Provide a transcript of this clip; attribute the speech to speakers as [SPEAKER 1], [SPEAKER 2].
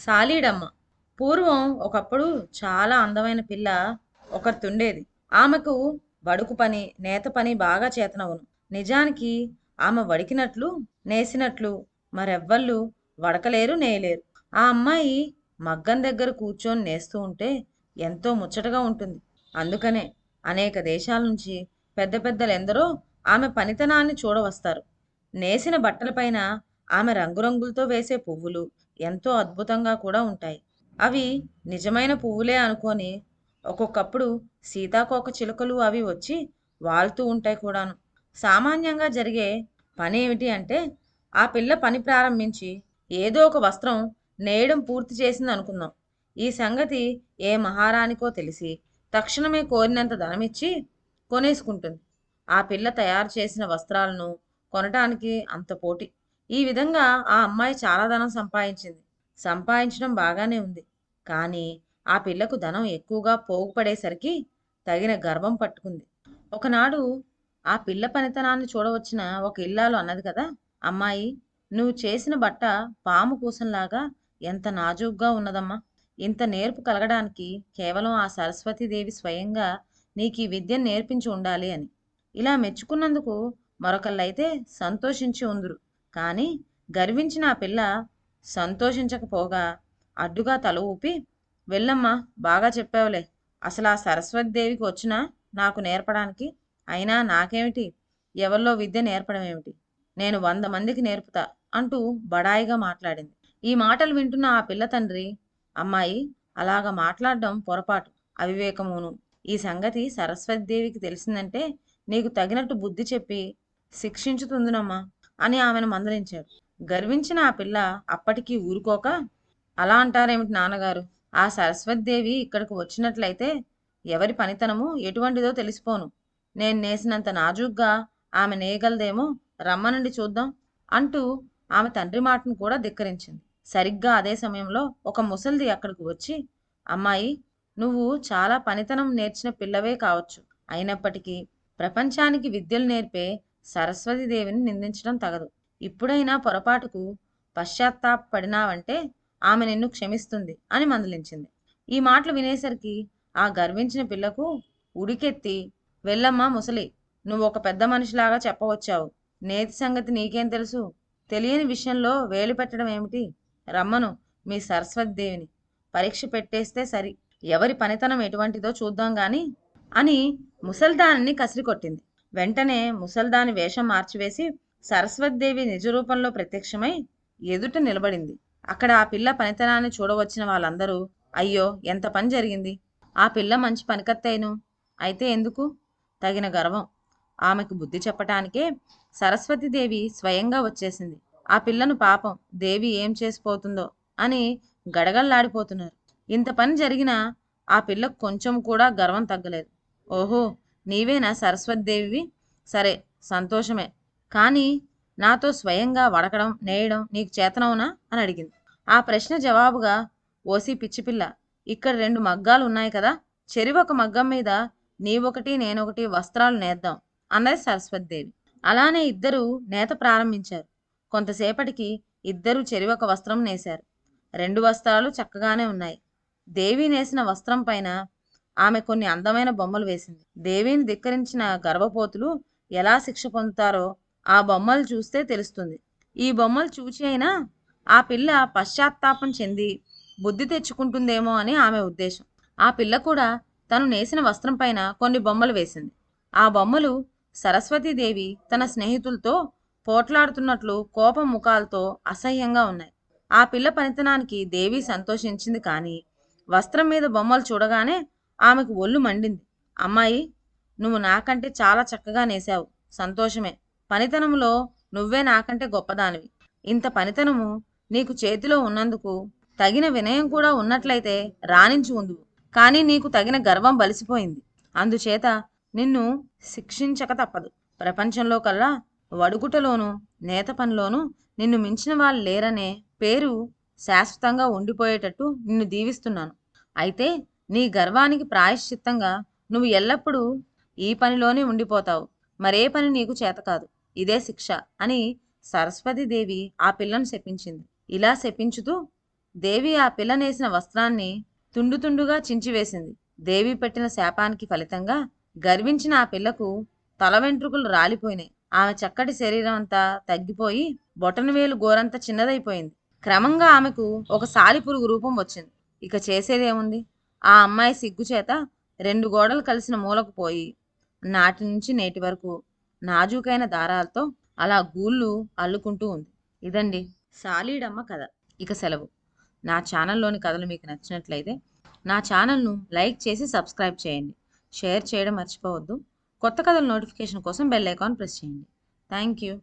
[SPEAKER 1] సాలీడమ్మ. పూర్వం ఒకప్పుడు చాలా అందమైన పిల్ల ఒకర్తుండేది. ఆమెకు వడుకు పని, నేత పని బాగా చేతనవును. నిజానికి ఆమె వడికినట్లు, నేసినట్లు మరెవ్వళ్ళు వడకలేరు, నేయలేరు. ఆ అమ్మాయి మగ్గం దగ్గర కూర్చొని నేస్తూ ఉంటే ఎంతో ముచ్చటగా ఉంటుంది. అందుకనే అనేక దేశాల నుంచి పెద్ద పెద్దలెందరో ఆమె పనితనాన్ని చూడవస్తారు. నేసిన బట్టలపైన ఆమె రంగురంగులతో వేసే పువ్వులు ఎంతో అద్భుతంగా కూడా ఉంటాయి. అవి నిజమైన పువ్వులే అనుకోని ఒక్కొక్కప్పుడు సీతాకోక చిలుకలు అవి వచ్చి వాలుతూ ఉంటాయి కూడాను. సామాన్యంగా జరిగే పని ఏమిటి అంటే ఆ పిల్ల పని ప్రారంభించి ఏదో ఒక వస్త్రం నేయడం పూర్తి చేసింది అనుకుందాం. ఈ సంగతి ఏ మహారానికో తెలిసి తక్షణమే కోరినంత ధనమిచ్చి కొనేసుకుంటుంది. ఆ పిల్ల తయారు చేసిన వస్త్రాలను కొనటానికి అంత పోటీ. ఈ విధంగా ఆ అమ్మాయి చాలా ధనం సంపాదించింది. సంపాదించడం బాగానే ఉంది. కానీ ఆ పిల్లకు ధనం ఎక్కువగా పోగుపడేసరికి తగిన గర్వం పట్టుకుంది. ఒకనాడు ఆ పిల్ల పనితనాన్ని చూడవచ్చిన ఒక ఇల్లాలు అన్నది కదా, అమ్మాయి, నువ్వు చేసిన బట్ట పాము కూసంలాగా ఎంత నాజూగ్గా ఉన్నదమ్మా. ఇంత నేర్పు కలగడానికి కేవలం ఆ సరస్వతీదేవి స్వయంగా నీకు ఈ విద్యను నేర్పించి ఉండాలి అని. ఇలా మెచ్చుకున్నందుకు మరొకళ్ళైతే సంతోషించి ఉందురు. కానీ గర్వించిన ఆ పిల్ల సంతోషించకపోగా అడ్డుగా తల ఊపి, వెళ్ళమ్మా, బాగా చెప్పావులే. అసలు ఆ సరస్వతి దేవికి వచ్చినా నాకు నేర్పడానికి? అయినా నాకేమిటి, ఎవరిలో విద్య నేర్పడం ఏమిటి? నేను 100 మందికి నేర్పుతా అంటూ బడాయిగా మాట్లాడింది. ఈ మాటలు వింటున్న ఆ పిల్ల తండ్రి, అమ్మాయి, అలాగ మాట్లాడడం పొరపాటు, అవివేకమును. ఈ సంగతి సరస్వతి దేవికి తెలిసిందంటే నీకు తగినట్టు బుద్ధి చెప్పి శిక్షించుతుందినమ్మా అని ఆమెను మందలించాడు. గర్వించిన ఆ పిల్ల అప్పటికీ ఊరుకోక, అలా అంటారేమిటి నాన్నగారు? ఆ సరస్వతిదేవి ఇక్కడికి వచ్చినట్లయితే ఎవరి పనితనము ఎటువంటిదో తెలిసిపోను. నేను నేసినంత నాజూగ్గా ఆమె నేయగలదేమో, రమ్మనండి చూద్దాం అంటూ ఆమె తండ్రి మాటను కూడా ధిక్కరించింది. సరిగ్గా అదే సమయంలో ఒక ముసల్ది అక్కడికి వచ్చి, అమ్మాయి, నువ్వు చాలా పనితనం నేర్చిన పిల్లవే కావచ్చు. అయినప్పటికీ ప్రపంచానికి విద్యలు నేర్పే సరస్వతీదేవిని నిందించడం తగదు. ఇప్పుడైనా పొరపాటుకు పశ్చాత్తాపపడినావంటే ఆమె నిన్ను క్షమిస్తుంది అని మందలించింది. ఈ మాటలు వినేసరికి ఆ గర్వించిన పిల్లకు ఉడికెత్తి, వెళ్ళమ్మా ముసలి, నువ్వు ఒక పెద్ద మనిషిలాగా చెప్పవచ్చావు. నేతి సంగతి నీకేం తెలుసు? తెలియని విషయంలో వేలు పెట్టడం ఏమిటి? రమ్మను మీ సరస్వతి దేవిని, పరీక్ష పెట్టేస్తే సరి, ఎవరి పనితనం ఎటువంటిదో చూద్దాం గాని అని ముసల్దానిని కసిరికొట్టింది. వెంటనే ముసల్దాని వేషం మార్చివేసి సరస్వతిదేవి నిజరూపంలో ప్రత్యక్షమై ఎదుట నిలబడింది. అక్కడ ఆ పిల్ల పనితనాన్ని చూడవచ్చిన వాళ్ళందరూ, అయ్యో, ఎంత పని జరిగింది! ఆ పిల్ల మంచి పనికత్తేను. అయితే ఎందుకు? తగిన గర్వం. ఆమెకు బుద్ధి చెప్పటానికే సరస్వతీదేవి స్వయంగా వచ్చేసింది. ఆ పిల్లను పాపం దేవి ఏం చేసిపోతుందో అని గడగడలాడిపోతున్నారు. ఇంత పని జరిగినా ఆ పిల్లకు కొంచెం కూడా గర్వం తగ్గలేదు. ఓహో, నీవేనా సరస్వతీదేవివి? సరే, సంతోషమే. కానీ నాతో స్వయంగా వడకడం, నేయడం నీకు చేతనవునా అని అడిగింది. ఆ ప్రశ్న జవాబుగా, ఓసి పిచ్చిపిల్ల, ఇక్కడ 2 మగ్గాలు ఉన్నాయి కదా, చెరివొక మగ్గం మీద నీవొకటి నేనొకటి వస్త్రాలు నేద్దాం అన్నది సరస్వతిదేవి. అలానే ఇద్దరూ నేత ప్రారంభించారు. కొంతసేపటికి ఇద్దరూ చెరివొక వస్త్రం నేశారు. 2 వస్త్రాలు చక్కగానే ఉన్నాయి. దేవి నేసిన వస్త్రం పైన ఆమె కొన్ని అందమైన బొమ్మలు వేసింది. దేవిని ధిక్కరించిన గర్వపోతులు ఎలా శిక్ష పొందుతారో ఆ బొమ్మలు చూస్తే తెలుస్తుంది. ఈ బొమ్మలు చూచి అయినా ఆ పిల్ల పశ్చాత్తాపం చెంది బుద్ధి తెచ్చుకుంటుందేమో అని ఆమె ఉద్దేశం. ఆ పిల్ల కూడా తను నేసిన వస్త్రం పైన కొన్ని బొమ్మలు వేసింది. ఆ బొమ్మలు సరస్వతీదేవి తన స్నేహితులతో పోట్లాడుతున్నట్లు కోపం ముఖాలతో అసహ్యంగా ఉన్నాయి. ఆ పిల్ల పనితనానికి దేవి సంతోషించింది, కానీ వస్త్రం మీద బొమ్మలు చూడగానే ఆమెకు ఒళ్ళు మండింది. అమ్మాయి, నువ్వు నాకంటే చాలా చక్కగా నేసావు, సంతోషమే. పనితనంలో నువ్వే నాకంటే గొప్పదానివి. ఇంత పనితనము నీకు చేతిలో ఉన్నందుకు తగిన వినయం కూడా ఉన్నట్లయితే రాణించి ఉందువు. కానీ నీకు తగిన గర్వం బలిసిపోయింది. అందుచేత నిన్ను శిక్షించక తప్పదు. ప్రపంచంలో కల్లా వడుగుటలోనూ నేత పనిలోనూ నిన్ను మించిన వాళ్ళు లేరనే పేరు శాశ్వతంగా ఉండిపోయేటట్టు నిన్ను దీవిస్తున్నాను. అయితే నీ గర్వానికి ప్రాయశ్చిత్తంగా నువ్వు ఎల్లప్పుడూ ఈ పనిలోనే ఉండిపోతావు. మరే పని నీకు చేత కాదు. ఇదే శిక్ష అని సరస్వతీదేవి ఆ పిల్లను శపించింది. ఇలా శపించుతూ, దేవి ఆ పిల్లనేసిన వస్త్రాన్ని తుండు తుండుగా చించివేసింది. దేవి పెట్టిన శాపానికి ఫలితంగా గర్వించిన ఆ పిల్లకు తల వెంట్రుకలు రాలిపోయినాయి. ఆమె చక్కటి శరీరం అంతా తగ్గిపోయి బొటనవేలు గోరంత చిన్నదైపోయింది. క్రమంగా ఆమెకు ఒక సాలిపురుగు రూపం వచ్చింది. ఇక చేసేదేముంది? ఆ అమ్మాయి సిగ్గుచేత రెండు గోడలు కలిసిన మూలకు పోయి నాటి నుంచి నేటి వరకు నాజూకైన దారాలతో అలా గూళ్ళు అల్లుకుంటూ ఉంది. ఇదండి సాలీడమ్మ కథ. ఇక సెలవు. నా ఛానల్లోని కథలు మీకు నచ్చినట్లయితే నా ఛానల్ను లైక్ చేసి సబ్స్క్రైబ్ చేయండి. షేర్ చేయడం మర్చిపోవద్దు. కొత్త కథల నోటిఫికేషన్ కోసం బెల్ ఐకాన్ ప్రెస్ చేయండి. Thank you.